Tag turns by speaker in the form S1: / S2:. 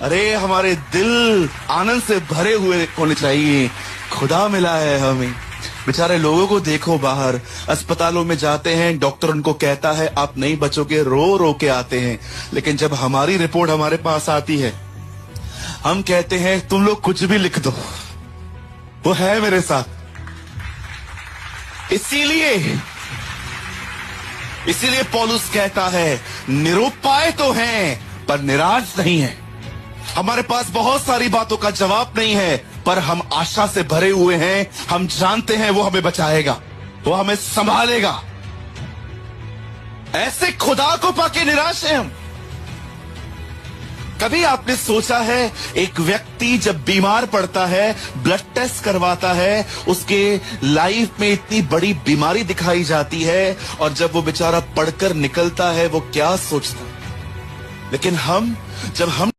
S1: अरे हमारे दिल आनंद से भरे हुए होने चाहिए। खुदा मिला है हमें। बेचारे लोगों को देखो, बाहर अस्पतालों में जाते हैं, डॉक्टर उनको कहता है आप नहीं बचोगे, रो रो के आते हैं। लेकिन जब हमारी रिपोर्ट हमारे पास आती है, हम कहते हैं तुम लोग कुछ भी लिख दो, वो है मेरे साथ। इसीलिए पौलुस कहता है निरुपाय तो हैं पर निराश नहीं है। हमारे पास बहुत सारी बातों का जवाब नहीं है, पर हम आशा से भरे हुए हैं। हम जानते हैं वो हमें बचाएगा, वो हमें संभालेगा। ऐसे खुदा को पाके निराश हैं हम। कभी आपने सोचा है एक व्यक्ति जब बीमार पड़ता है, ब्लड टेस्ट करवाता है, उसके लाइफ में इतनी बड़ी बीमारी दिखाई जाती है, और जब वो बेचारा पढ़कर निकलता है वो क्या सोचता है। लेकिन जब हम